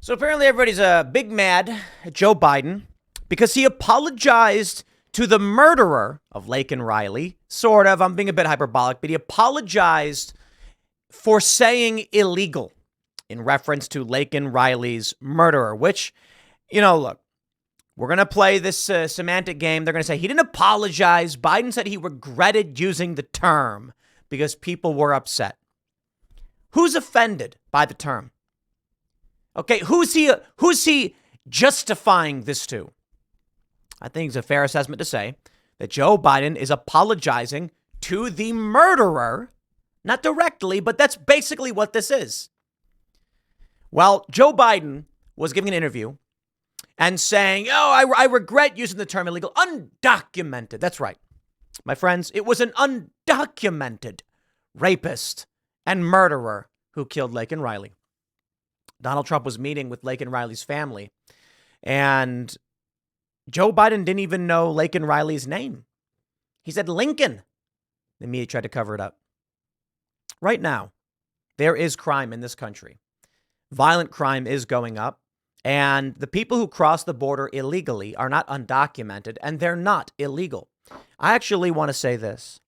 So apparently everybody's big mad at Joe Biden because he apologized to the murderer of Laken Riley. Sort of. I'm being a bit hyperbolic, but he apologized for saying illegal in reference to Laken Riley's murderer, which, look, we're going to play this semantic game. They're going to say he didn't apologize. Biden said he regretted using the term because people were upset. Who's offended by the term? Okay, who's he justifying this to? I think it's a fair assessment to say that Joe Biden is apologizing to the murderer, not directly, but that's basically what this is. Well, Joe Biden was giving an interview and saying, I regret using the term illegal, undocumented. That's right. My friends, it was an undocumented rapist and murderer who killed Laken Riley. Donald Trump was meeting with Laken Riley's family, and Joe Biden didn't even know Laken Riley's name. He said Lincoln. The media tried to cover it up. Right now, there is crime in this country. Violent crime is going up, and the people who cross the border illegally are not undocumented, and they're not illegal. I actually want to say this.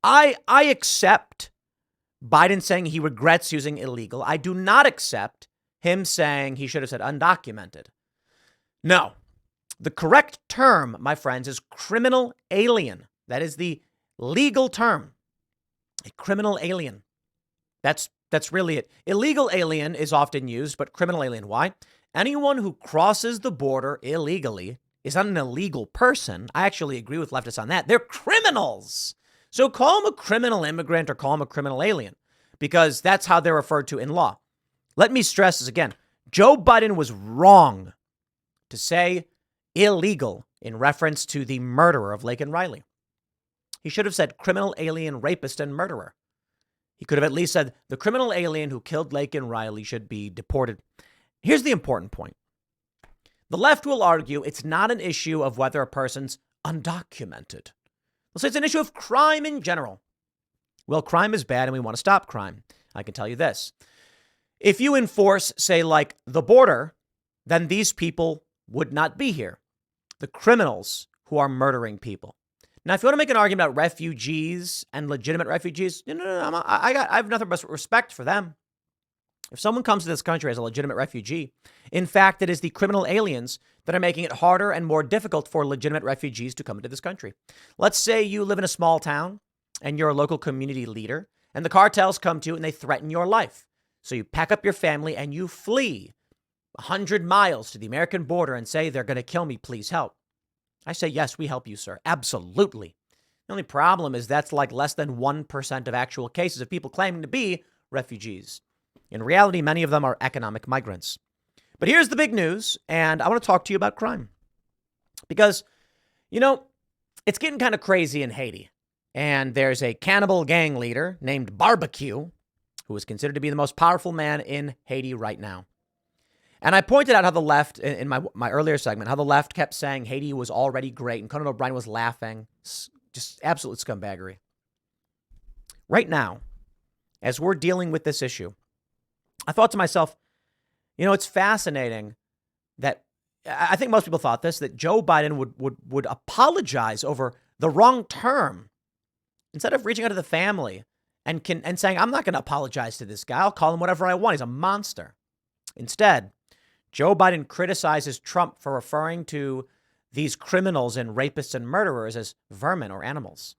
I accept Biden saying he regrets using illegal. I do not accept him saying he should have said undocumented. No, the correct term, my friends, is criminal alien. That is the legal term. A criminal alien. That's really it. Illegal alien is often used, but criminal alien, why? Anyone who crosses the border illegally is not an illegal person. I actually agree with leftists on that. They're criminals. So call them a criminal immigrant or call them a criminal alien, because that's how they're referred to in law. Let me stress this again. Joe Biden was wrong to say illegal in reference to the murderer of Laken Riley. He should have said criminal alien, rapist, and murderer. He could have at least said the criminal alien who killed Laken Riley should be deported. Here's the important point. The left will argue it's not an issue of whether a person's undocumented. They'll say it's an issue of crime in general. Well, crime is bad and we want to stop crime. I can tell you this. If you enforce, say, like the border, then these people would not be here. The criminals who are murdering people. Now, if you want to make an argument about refugees and legitimate refugees, no, I have nothing but respect for them. If someone comes to this country as a legitimate refugee, in fact, it is the criminal aliens that are making it harder and more difficult for legitimate refugees to come into this country. Let's say you live in a small town and you're a local community leader and the cartels come to you and they threaten your life. So you pack up your family and you flee 100 miles to the American border and say, they're going to kill me. Please help. I say, yes, we help you, sir. Absolutely. The only problem is that's like less than 1% of actual cases of people claiming to be refugees. In reality, many of them are economic migrants. But here's the big news, and I want to talk to you about crime. Because, it's getting kind of crazy in Haiti. And there's a cannibal gang leader named Barbecue, who is considered to be the most powerful man in Haiti right now. And I pointed out how the left, in my earlier segment, how the left kept saying Haiti was already great, and Conan O'Brien was laughing. Just absolute scumbaggery. Right now, as we're dealing with this issue, I thought to myself, it's fascinating that I think most people thought this, that Joe Biden would apologize over the wrong term instead of reaching out to the family and saying, I'm not going to apologize to this guy. I'll call him whatever I want. He's a monster. Instead, Joe Biden criticizes Trump for referring to these criminals and rapists and murderers as vermin or animals.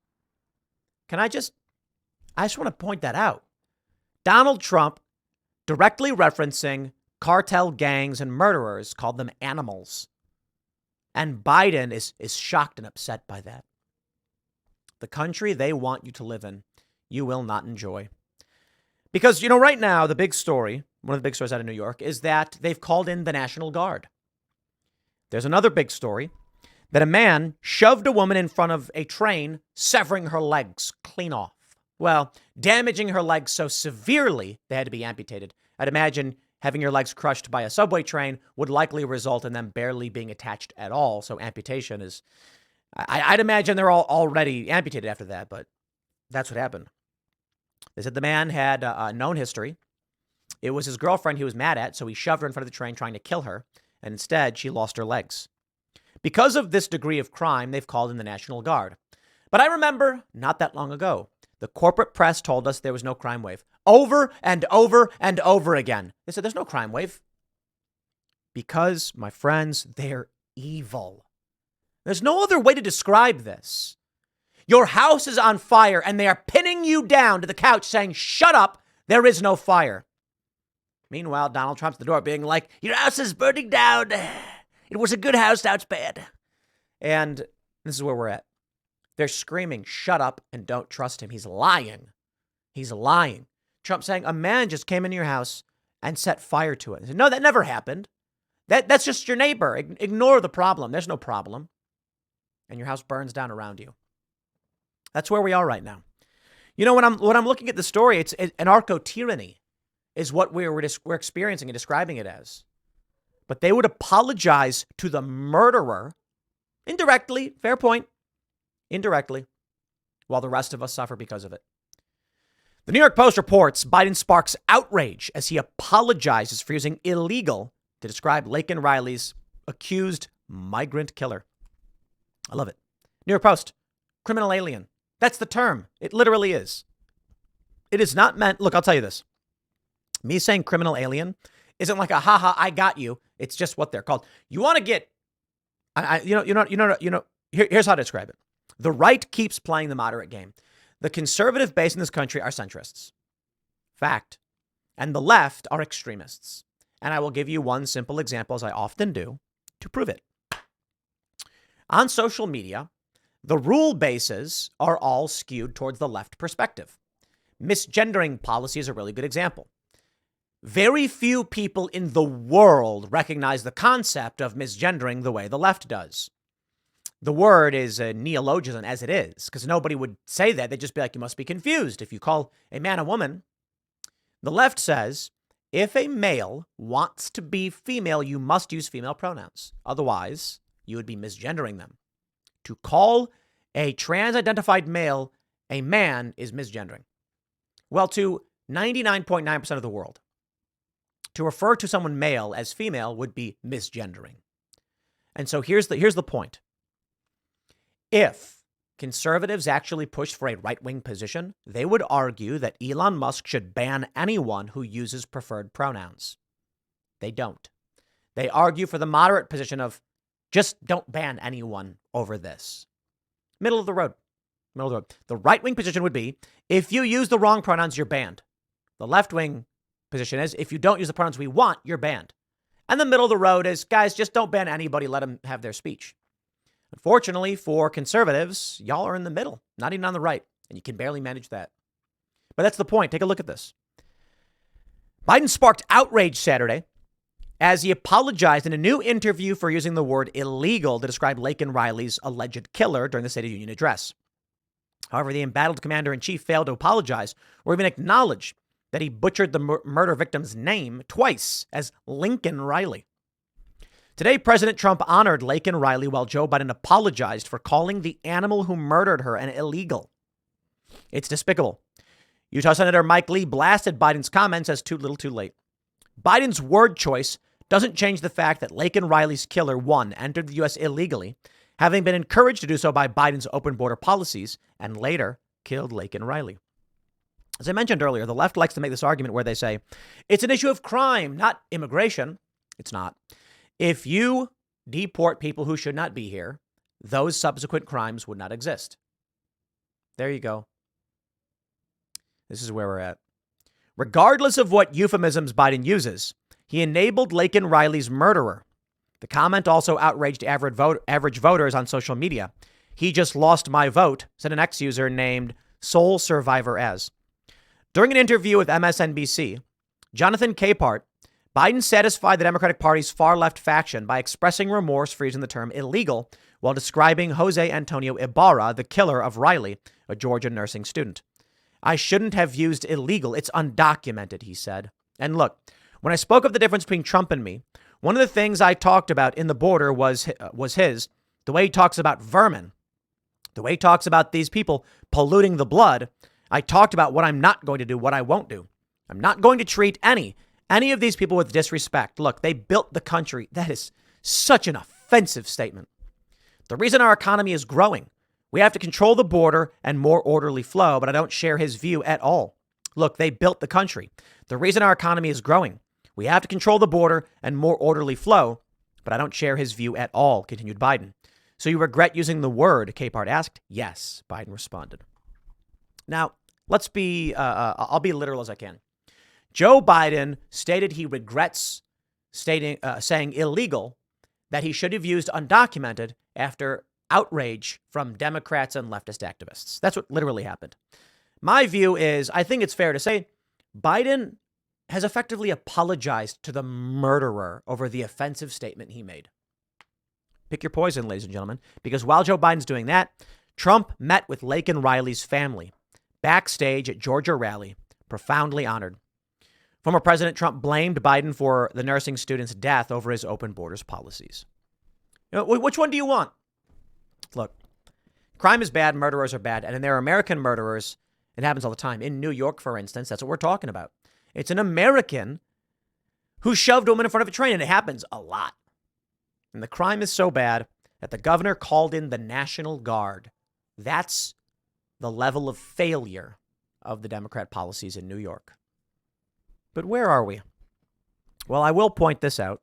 I just want to point that out. Donald Trump, directly referencing cartel gangs and murderers, called them animals. And Biden is shocked and upset by that. The country they want you to live in, you will not enjoy. Because, right now, the big story, one of the big stories out of New York, is that they've called in the National Guard. There's another big story that a man shoved a woman in front of a train, severing her legs clean off. Well, damaging her legs so severely they had to be amputated. I'd imagine having your legs crushed by a subway train would likely result in them barely being attached at all. So amputation is, I'd imagine they're all already amputated after that, but that's what happened. They said the man had a known history It was his girlfriend he was mad at, so he shoved her in front of the train trying to kill her, and instead she lost her legs. Because of this degree of crime, they've called in the National Guard. But I remember, not that long ago, the corporate press told us there was no crime wave. Over and over and over again. They said there's no crime wave. Because, my friends, they're evil. There's no other way to describe this. Your house is on fire and they are pinning you down to the couch saying, shut up, there is no fire. Meanwhile, Donald Trump's at the door being like, your house is burning down. It was a good house, now it's bad. And this is where we're at. They're screaming, shut up and don't trust him. He's lying. He's lying. Trump saying a man just came into your house and set fire to it. No, that never happened. That's just your neighbor. Ignore the problem. There's no problem. And your house burns down around you. That's where we are right now. You know, when I'm looking at the story, it's anarcho-tyranny is what we're experiencing and describing it as. But they would apologize to the murderer indirectly, fair point, indirectly, while the rest of us suffer because of it. The New York Post reports Biden sparks outrage as he apologizes for using illegal to describe Laken Riley's accused migrant killer. I love it. New York Post, criminal alien. That's the term. It literally is. It is not meant. Look, I'll tell you this. Me saying criminal alien isn't like a haha, I got you. It's just what they're called. You want to get, here's how to describe it. The right keeps playing the moderate game. The conservative base in this country are centrists. Fact. And the left are extremists. And I will give you one simple example, as I often do, to prove it. On social media, the rule bases are all skewed towards the left perspective. Misgendering policy is a really good example. Very few people in the world recognize the concept of misgendering the way the left does. The word is a neologism as it is, because nobody would say that. They'd just be like, you must be confused. If you call a man a woman, the left says, if a male wants to be female, you must use female pronouns. Otherwise, you would be misgendering them. To call a trans-identified male a man is misgendering. Well, to 99.9% of the world, to refer to someone male as female would be misgendering. And so here's the point. If conservatives actually push for a right-wing position, they would argue that Elon Musk should ban anyone who uses preferred pronouns. They don't. They argue for the moderate position of just don't ban anyone over this. Middle of the road. The right-wing position would be, if you use the wrong pronouns, you're banned. The left-wing position is, if you don't use the pronouns we want, you're banned. And the middle of the road is, guys, just don't ban anybody. Let them have their speech. Unfortunately, for conservatives, y'all are in the middle, not even on the right, and you can barely manage that. But that's the point. Take a look at this. Biden sparked outrage Saturday as he apologized in a new interview for using the word illegal to describe Laken Riley's alleged killer during the State of the Union address. However, the embattled commander-in-chief failed to apologize or even acknowledge that he butchered the murder victim's name twice as Lincoln Riley. Today, President Trump honored Laken Riley while Joe Biden apologized for calling the animal who murdered her an illegal. It's despicable. Utah Senator Mike Lee blasted Biden's comments as too little too late. Biden's word choice doesn't change the fact that Laken Riley's killer, one, entered the U.S. illegally, having been encouraged to do so by Biden's open border policies, and later killed Laken Riley. As I mentioned earlier, the left likes to make this argument where they say, it's an issue of crime, not immigration. It's not. If you deport people who should not be here, those subsequent crimes would not exist. There you go. This is where we're at. Regardless of what euphemisms Biden uses, he enabled Laken Riley's murderer. The comment also outraged average voters on social media. He just lost my vote, said an ex-user named Soul Survivor as. During an interview with MSNBC, Jonathan Capehart, Biden satisfied the Democratic Party's far-left faction by expressing remorse for using the term illegal while describing Jose Antonio Ibarra, the killer of Riley, a Georgia nursing student. I shouldn't have used illegal. It's undocumented, he said. And look, when I spoke of the difference between Trump and me, one of the things I talked about in the border was the way he talks about vermin, the way he talks about these people polluting the blood. I talked about what I'm not going to do, what I won't do. I'm not going to treat any Any of these people with disrespect, look, they built the country. That is such an offensive statement. The reason our economy is growing, we have to control the border and more orderly flow, but I don't share his view at all. Look, they built the country. The reason our economy is growing, we have to control the border and more orderly flow, but I don't share his view at all, continued Biden. So you regret using the word, Capehart asked. Yes, Biden responded. Now, I'll be literal as I can. Joe Biden stated he regrets saying illegal that he should have used undocumented after outrage from Democrats and leftist activists. That's what literally happened. My view is, I think it's fair to say, Biden has effectively apologized to the murderer over the offensive statement he made. Pick your poison, ladies and gentlemen, because while Joe Biden's doing that, Trump met with Laken Riley's family backstage at Georgia rally, profoundly honored. Former President Trump blamed Biden for the nursing student's death over his open borders policies. Which one do you want? Look, crime is bad, murderers are bad, and there are American murderers. It happens all the time. In New York, for instance, that's what we're talking about. It's an American who shoved a woman in front of a train, and it happens a lot. And the crime is so bad that the governor called in the National Guard. That's the level of failure of the Democrat policies in New York. But where are we? Well, I will point this out.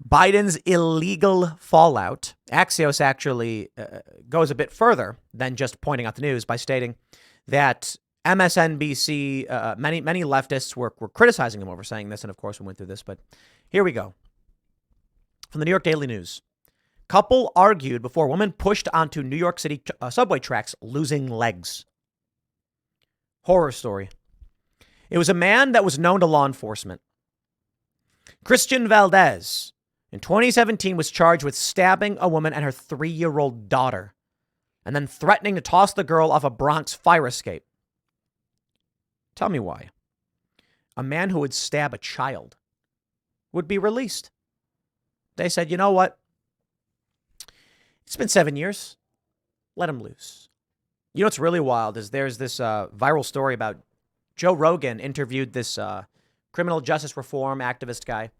Biden's illegal fallout. Axios actually goes a bit further than just pointing out the news by stating that MSNBC, many leftists were criticizing him over saying this. And of course, we went through this. But here we go. From the New York Daily News. Couple argued before woman pushed onto New York City subway tracks, losing legs. Horror story. It was a man that was known to law enforcement. Christian Valdez, in 2017, was charged with stabbing a woman and her 3-year-old daughter, and then threatening to toss the girl off a Bronx fire escape. Tell me why. A man who would stab a child would be released. They said, you know what? It's been 7 years. Let him loose. You know what's really wild is there's this viral story about Joe Rogan interviewed this criminal justice reform activist guy.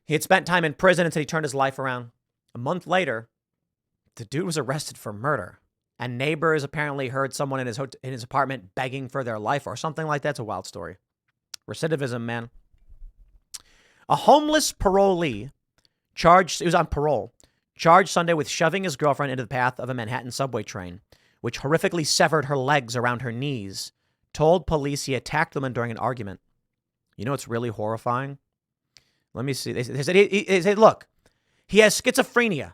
He had spent time in prison until he turned his life around. A month later, the dude was arrested for murder. And neighbors apparently heard someone in his apartment begging for their life or something like that. It's a wild story. Recidivism, man. A homeless parolee he was on parole, charged Sunday with shoving his girlfriend into the path of a Manhattan subway train, which horrifically severed her legs around her knees, told police he attacked the woman during an argument. You know what's really horrifying? Let me see. They said, look, he has schizophrenia.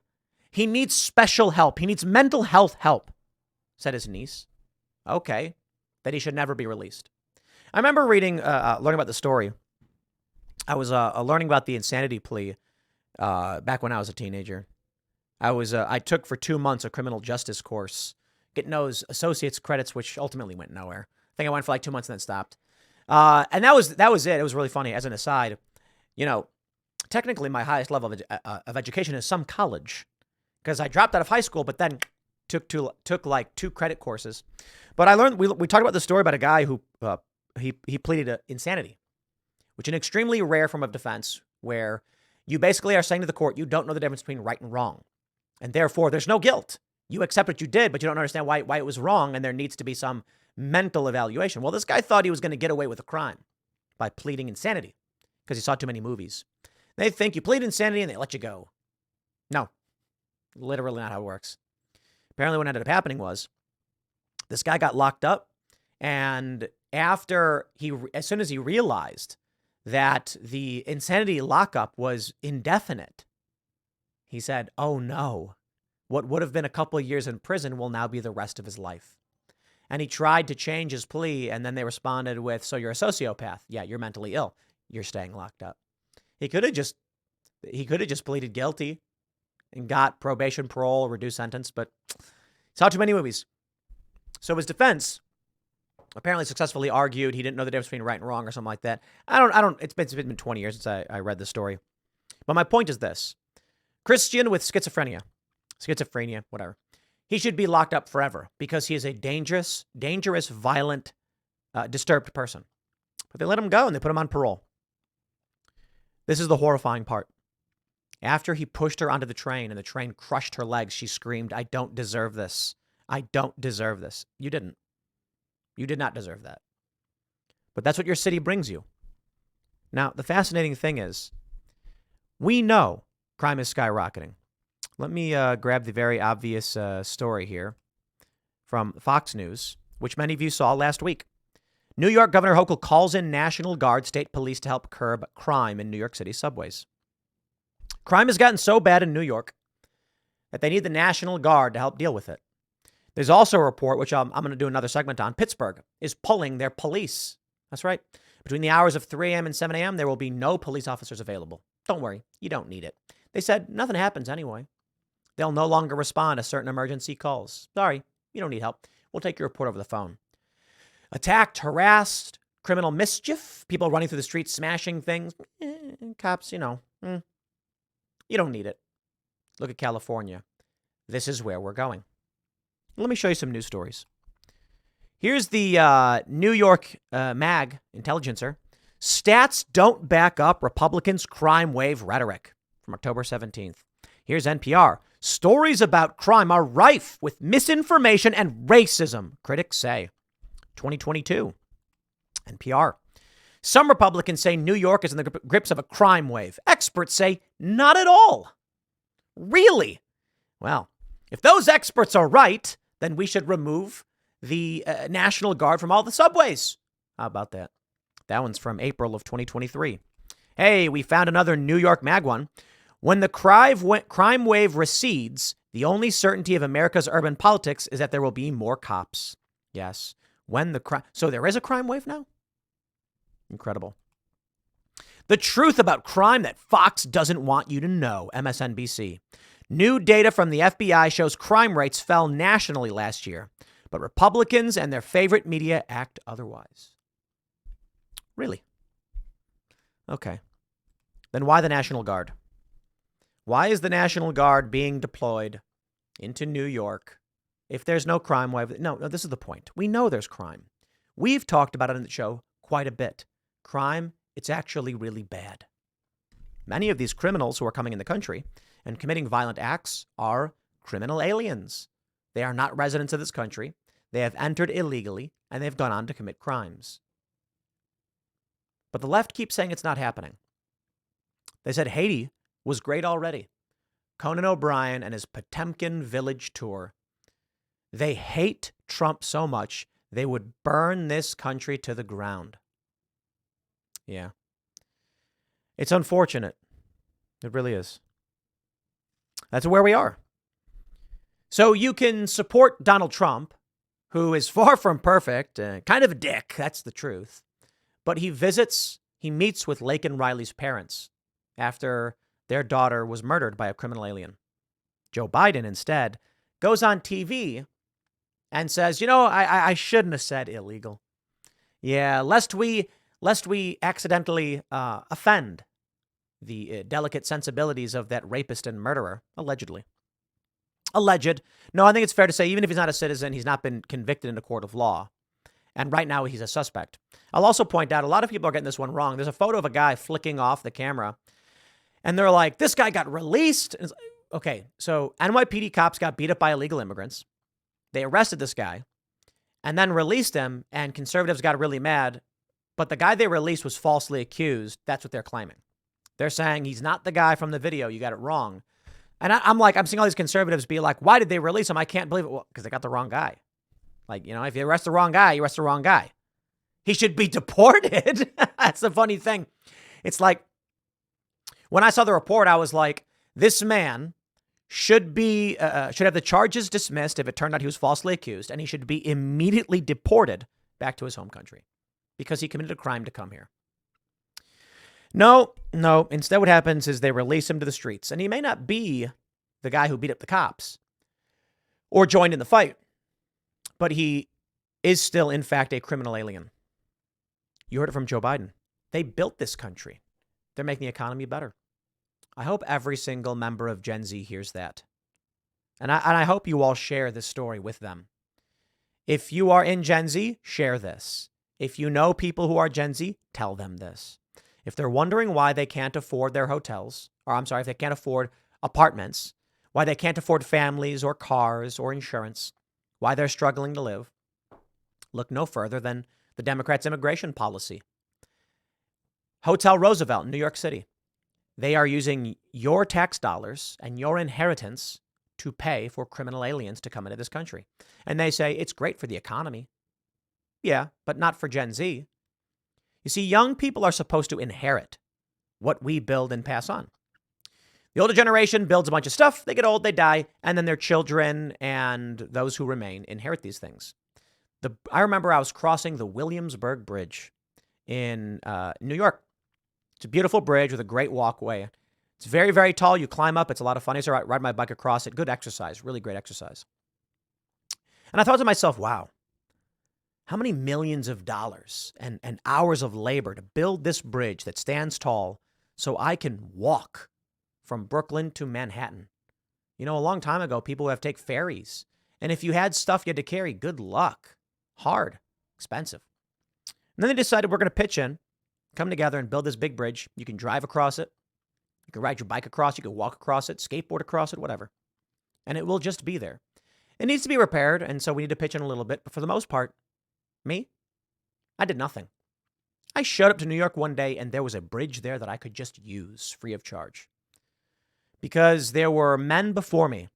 He needs special help. He needs mental health help, said his niece. Okay, that he should never be released. I remember learning about the story. I was learning about the insanity plea back when I was a teenager. I took for 2 months a criminal justice course, getting those associate's credits, which ultimately went nowhere. I think I went for like 2 months and then stopped. And that was it. It was really funny. As an aside, you know, technically my highest level of education is some college, because I dropped out of high school, but then took like 2 credit courses. But I learned, we talked about the story about a guy who he pleaded insanity, which is an extremely rare form of defense where you basically are saying to the court, you don't know the difference between right and wrong. And therefore, there's no guilt. You accept what you did, but you don't understand why it was wrong, and there needs to be some mental evaluation. Well, this guy thought he was going to get away with a crime by pleading insanity because he saw too many movies. They think you plead insanity and they let you go. No, literally not how it works. Apparently what ended up happening was this guy got locked up, and as soon as he realized that the insanity lockup was indefinite, he said, oh no, what would have been a couple of years in prison will now be the rest of his life. And he tried to change his plea, and then they responded with, so you're a sociopath. Yeah, you're mentally ill. You're staying locked up. He could have just pleaded guilty and got probation, parole, reduced sentence, but saw too many movies. So his defense apparently successfully argued he didn't know the difference between right and wrong or something like that. It's been 20 years since I read this story. But my point is this. Christian with schizophrenia, whatever. He should be locked up forever because he is a dangerous, violent, disturbed person. But they let him go and they put him on parole. This is the horrifying part. After he pushed her onto the train and the train crushed her legs, she screamed, "I don't deserve this. I don't deserve this." You didn't. You did not deserve that. But that's what your city brings you. Now, the fascinating thing is, we know crime is skyrocketing. Let me grab the very obvious story here from Fox News, which many of you saw last week. New York Governor Hochul calls in National Guard state police to help curb crime in New York City subways. Crime has gotten so bad in New York that they need the National Guard to help deal with it. There's also a report, which I'm going to do another segment on. Pittsburgh is pulling their police. That's right. Between the hours of 3 a.m. and 7 a.m., there will be no police officers available. Don't worry. You don't need it. They said nothing happens anyway. They'll no longer respond to certain emergency calls. Sorry, you don't need help. We'll take your report over the phone. Attacked, harassed, criminal mischief, people running through the streets, smashing things. Cops, you don't need it. Look at California. This is where we're going. Let me show you some news stories. Here's the New York MAG Intelligencer. Stats don't back up Republicans' crime wave rhetoric from October 17th. Here's NPR. Stories about crime are rife with misinformation and racism, critics say. 2022. NPR. Some Republicans say New York is in the grips of a crime wave. Experts say not at all. Really? Well, if those experts are right, then we should remove the National Guard from all the subways. How about that? That one's from April of 2023. Hey, we found another New York MAG one. When the crime wave recedes, the only certainty of America's urban politics is that there will be more cops. Yes. So there is a crime wave now? Incredible. The truth about crime that Fox doesn't want you to know, MSNBC. New data from the FBI shows crime rates fell nationally last year, but Republicans and their favorite media act otherwise. Really? Okay. Then why the National Guard? Why is the National Guard being deployed into New York if there's no crime wave? No, this is the point. We know there's crime. We've talked about it on the show quite a bit. Crime, it's actually really bad. Many of these criminals who are coming in the country and committing violent acts are criminal aliens. They are not residents of this country. They have entered illegally, and they've gone on to commit crimes. But the left keeps saying it's not happening. They said Haiti was great already. Conan O'Brien and his Potemkin Village tour. They hate Trump so much, they would burn this country to the ground. Yeah. It's unfortunate. It really is. That's where we are. So you can support Donald Trump, who is far from perfect, kind of a dick, that's the truth. But he meets with Laken Riley's parents after their daughter was murdered by a criminal alien. Joe Biden instead goes on TV and says, I shouldn't have said illegal. Yeah, lest we accidentally offend the delicate sensibilities of that rapist and murderer, allegedly. Alleged. No, I think it's fair to say, even if he's not a citizen, he's not been convicted in a court of law. And right now he's a suspect. I'll also point out, a lot of people are getting this one wrong. There's a photo of a guy flicking off the camera, and they're like, this guy got released. Okay, so NYPD cops got beat up by illegal immigrants. They arrested this guy and then released him, and conservatives got really mad. But the guy they released was falsely accused. That's what they're claiming. They're saying he's not the guy from the video. You got it wrong. And I'm seeing all these conservatives be like, why did they release him? I can't believe it. Well, because they got the wrong guy. Like, if you arrest the wrong guy, you arrest the wrong guy. He should be deported. That's the funny thing. It's like, when I saw the report, I was like, this man should have the charges dismissed if it turned out he was falsely accused, and he should be immediately deported back to his home country because he committed a crime to come here. No. Instead, what happens is they release him to the streets, and he may not be the guy who beat up the cops or joined in the fight, but he is still, in fact, a criminal alien. You heard it from Joe Biden. They built this country. They're making the economy better. I hope every single member of Gen Z hears that. And I hope you all share this story with them. If you are in Gen Z, share this. If you know people who are Gen Z, tell them this. If they're wondering why they can't afford their hotels, or I'm sorry, if they can't afford apartments, why they can't afford families or cars or insurance, why they're struggling to live, look no further than the Democrats' immigration policy. Hotel Roosevelt in New York City. They are using your tax dollars and your inheritance to pay for criminal aliens to come into this country. And they say it's great for the economy. Yeah, but not for Gen Z. You see, young people are supposed to inherit what we build and pass on. The older generation builds a bunch of stuff, they get old, they die, and then their children and those who remain inherit these things. I remember I was crossing the Williamsburg Bridge in New York. It's a beautiful bridge with a great walkway. It's very, very tall. You climb up. It's a lot of fun. I used to ride my bike across it. Good exercise, really great exercise. And I thought to myself, wow, how many millions of dollars and hours of labor to build this bridge that stands tall so I can walk from Brooklyn to Manhattan. You know, a long time ago, people would have to take ferries. And if you had stuff you had to carry, good luck. Hard, expensive. And then they decided we're going to pitch in, come together and build this big bridge. You can drive across it. You can ride your bike across. You can walk across it, skateboard across it, whatever. And it will just be there. It needs to be repaired, and so we need to pitch in a little bit. But for the most part, me, I did nothing. I showed up to New York one day, and there was a bridge there that I could just use free of charge. Because there were men before me,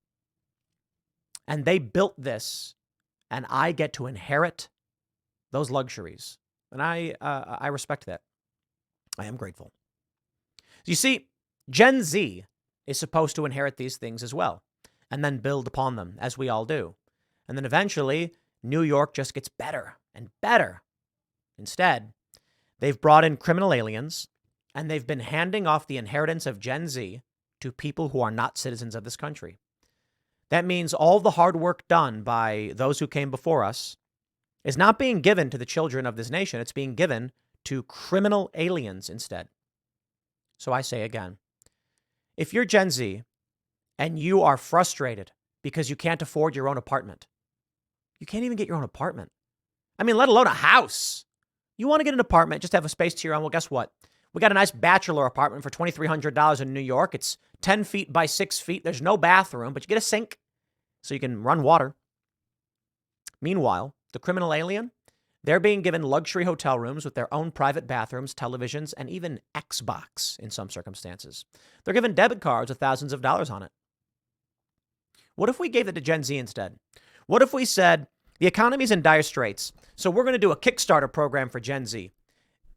and they built this, and I get to inherit those luxuries. And I respect that. I am grateful. You see, Gen Z is supposed to inherit these things as well, and then build upon them, as we all do. And then eventually, New York just gets better and better. Instead, they've brought in criminal aliens, and they've been handing off the inheritance of Gen Z to people who are not citizens of this country. That means all the hard work done by those who came before us is not being given to the children of this nation. It's being given to criminal aliens instead. So I say again, if you're Gen Z and you are frustrated because you can't afford your own apartment, you can't even get your own apartment. I mean, let alone a house. You want to get an apartment, just have a space to your own. Well, guess what? We got a nice bachelor apartment for $2,300 in New York. It's 10 feet by 6 feet. There's no bathroom, but you get a sink so you can run water. Meanwhile, the criminal alien, they're being given luxury hotel rooms with their own private bathrooms, televisions, and even Xbox in some circumstances. They're given debit cards with thousands of dollars on it. What if we gave it to Gen Z instead? What if we said, the economy's in dire straits, so we're going to do a Kickstarter program for Gen Z.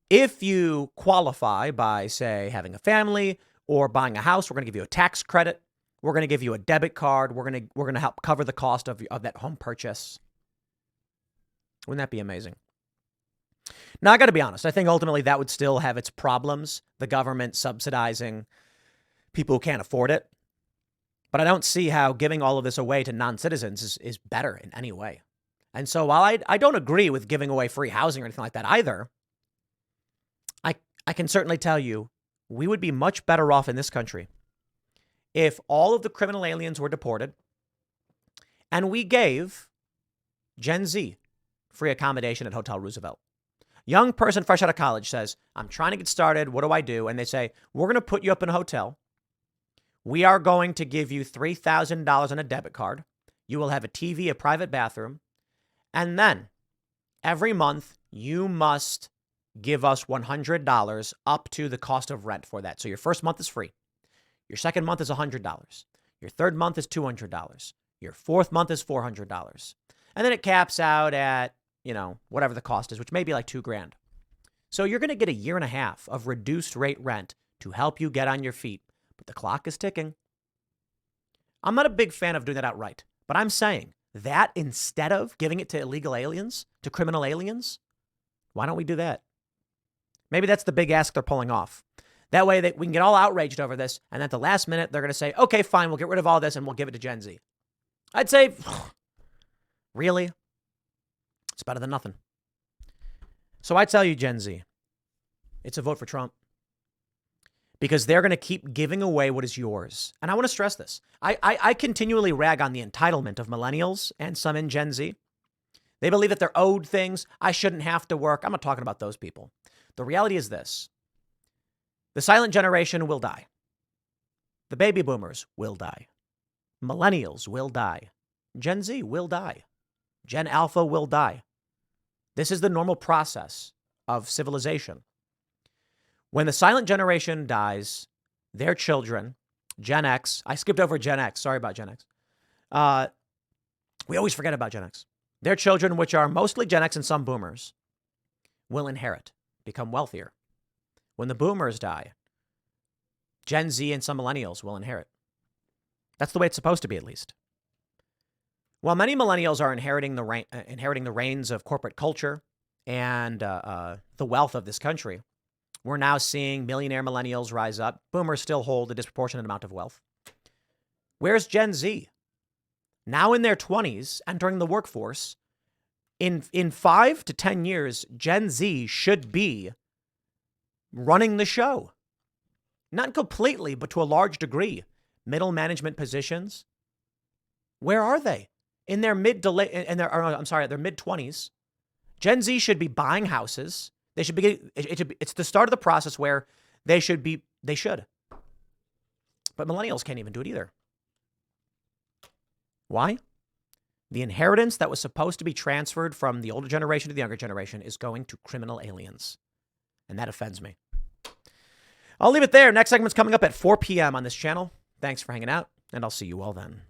If you qualify by, say, having a family or buying a house, we're going to give you a tax credit. We're going to give you a debit card. We're going to help cover the cost of that home purchase. Wouldn't that be amazing? Now, I got to be honest. I think ultimately that would still have its problems, the government subsidizing people who can't afford it. But I don't see how giving all of this away to non-citizens is better in any way. And so while I don't agree with giving away free housing or anything like that either, I can certainly tell you we would be much better off in this country if all of the criminal aliens were deported and we gave Gen Z free accommodation at Hotel Roosevelt. Young person fresh out of college says, I'm trying to get started. What do I do? And they say, we're going to put you up in a hotel. We are going to give you $3,000 on a debit card. You will have a TV, a private bathroom. And then every month you must give us $100 up to the cost of rent for that. So your first month is free. Your second month is $100. Your third month is $200. Your fourth month is $400. And then it caps out at, whatever the cost is, which may be like $2,000. So you're going to get a year and a half of reduced rate rent to help you get on your feet. But the clock is ticking. I'm not a big fan of doing that outright, but I'm saying that instead of giving it to illegal aliens, to criminal aliens, why don't we do that? Maybe that's the big ask they're pulling off. That way we can get all outraged over this, and at the last minute, they're going to say, okay, fine, we'll get rid of all this, and we'll give it to Gen Z. I'd say, really? It's better than nothing. So I tell you, Gen Z, it's a vote for Trump. Because they're going to keep giving away what is yours. And I want to stress this. I continually rag on the entitlement of millennials and some in Gen Z. They believe that they're owed things. I shouldn't have to work. I'm not talking about those people. The reality is this. The silent generation will die. The baby boomers will die. Millennials will die. Gen Z will die. Gen Alpha will die. This is the normal process of civilization. When the silent generation dies, their children, Gen X, I skipped over Gen X. Sorry about Gen X. We always forget about Gen X. Their children, which are mostly Gen X and some boomers, will inherit, become wealthier. When the boomers die, Gen Z and some millennials will inherit. That's the way it's supposed to be, at least. While many millennials are inheriting the reins of corporate culture and the wealth of this country, we're now seeing millionaire millennials rise up. Boomers still hold a disproportionate amount of wealth. Where's Gen Z? Now in their 20s, entering the workforce, in 5 to 10 years, Gen Z should be running the show. Not completely, but to a large degree. Middle management positions. Where are they? In their mid 20s. Gen Z should be buying houses. They should be. It's the start of the process where they should. But millennials can't even do it either. Why? The inheritance that was supposed to be transferred from the older generation to the younger generation is going to criminal aliens. And that offends me. I'll leave it there. Next segment's coming up at 4 p.m. on this channel. Thanks for hanging out, and I'll see you all then.